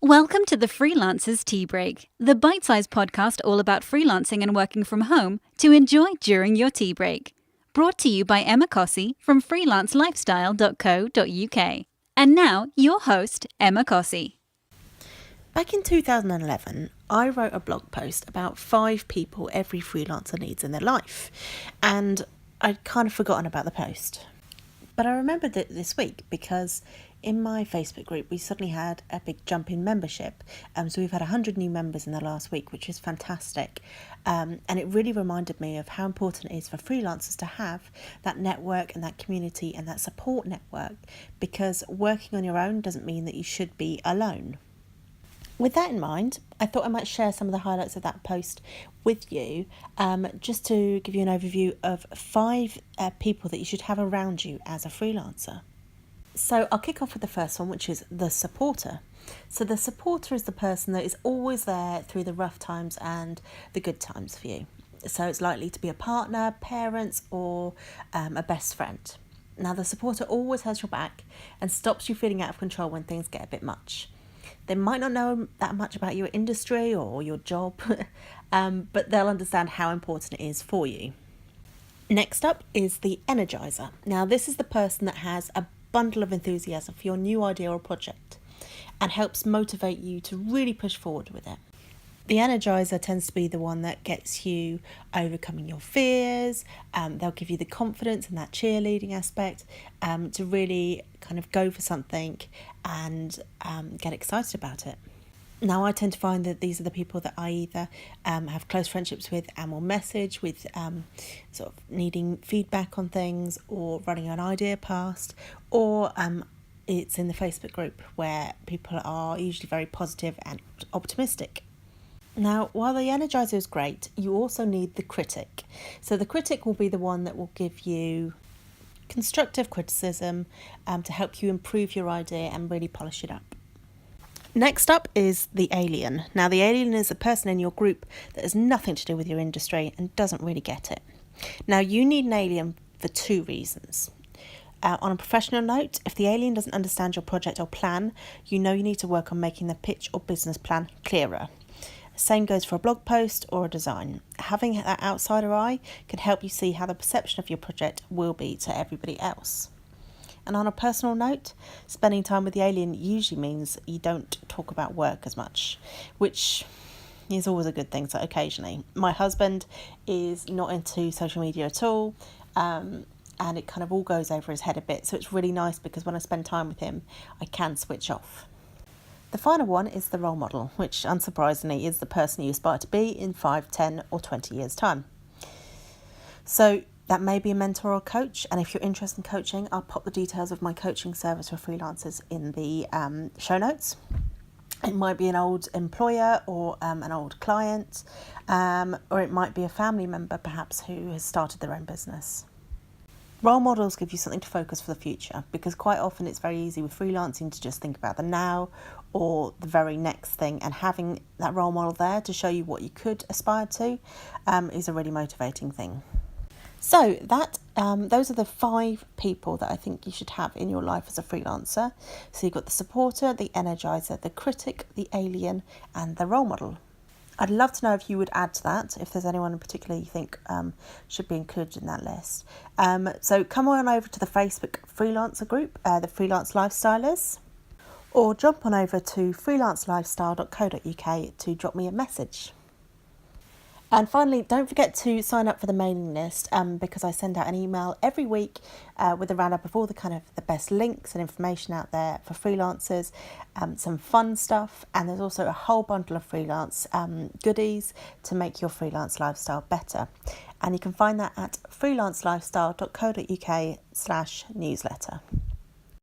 Welcome to the Freelancers Tea Break, the bite-sized podcast all about freelancing and working from home to enjoy during your tea break. Brought to you by Emma Cossey from freelancelifestyle.co.uk. And now, your host, Emma Cossey. Back in 2011, I wrote a blog post about 5 people every freelancer needs in their life, and I'd kind of forgotten about the post. But I remembered it this week because in my Facebook group, we suddenly had a big jump in membership. So we've had 100 new members in the last week, which is fantastic. And it really reminded me of how important it is for freelancers to have that network and that community and that support network, because working on your own doesn't mean that you should be alone. With that in mind, I thought I might share some of the highlights of that post with you, just to give you an overview of 5 people that you should have around you as a freelancer. So I'll kick off with the first one, which is the supporter. So the supporter is the person that is always there through the rough times and the good times for you. So it's likely to be a partner, parents, or a best friend. Now, the supporter always has your back and stops you feeling out of control when things get a bit much. They might not know that much about your industry or your job, but they'll understand how important it is for you. Next up is the energizer. Now, this is the person that has a bundle of enthusiasm for your new idea or project and helps motivate you to really push forward with it. The energizer tends to be the one that gets you overcoming your fears. They'll give you the confidence and that cheerleading aspect to really kind of go for something and get excited about it. Now, I tend to find that these are the people that I either have close friendships with and will message with sort of needing feedback on things or running an idea past, or it's in the Facebook group where people are usually very positive and optimistic. Now, while the energizer is great, you also need the critic. So the critic will be the one that will give you constructive criticism to help you improve your idea and really polish it up. Next up is the alien. Now, the alien is a person in your group that has nothing to do with your industry and doesn't really get it. Now, you need an alien for 2 reasons. On a professional note, if the alien doesn't understand your project or plan, you know you need to work on making the pitch or business plan clearer. Same goes for a blog post or a design. Having that outsider eye can help you see how the perception of your project will be to everybody else. And on a personal note, spending time with the alien usually means you don't talk about work as much, which is always a good thing, so occasionally. My husband is not into social media at all, and it kind of all goes over his head a bit, so it's really nice because when I spend time with him, I can switch off. The final one is the role model, which unsurprisingly is the person you aspire to be in 5, 10 or 20 years' time. So that may be a mentor or coach, and if you're interested in coaching, I'll pop the details of my coaching service for freelancers in the show notes. It might be an old employer or an old client, or it might be a family member perhaps who has started their own business. Role models give you something to focus for the future, because quite often it's very easy with freelancing to just think about the now or the very next thing, and having that role model there to show you what you could aspire to is a really motivating thing. So those are the 5 people that I think you should have in your life as a freelancer. So you've got the supporter, the energizer, the critic, the alien, and the role model. I'd love to know if you would add to that, if there's anyone in particular you think should be included in that list. So come on over to the Facebook freelancer group, the Freelance Lifestylers, or jump on over to freelancelifestyle.co.uk to drop me a message. And finally, don't forget to sign up for the mailing list because I send out an email every week with a roundup of all the best links and information out there for freelancers, some fun stuff, and there's also a whole bundle of freelance goodies to make your freelance lifestyle better. And you can find that at freelancelifestyle.co.uk/newsletter.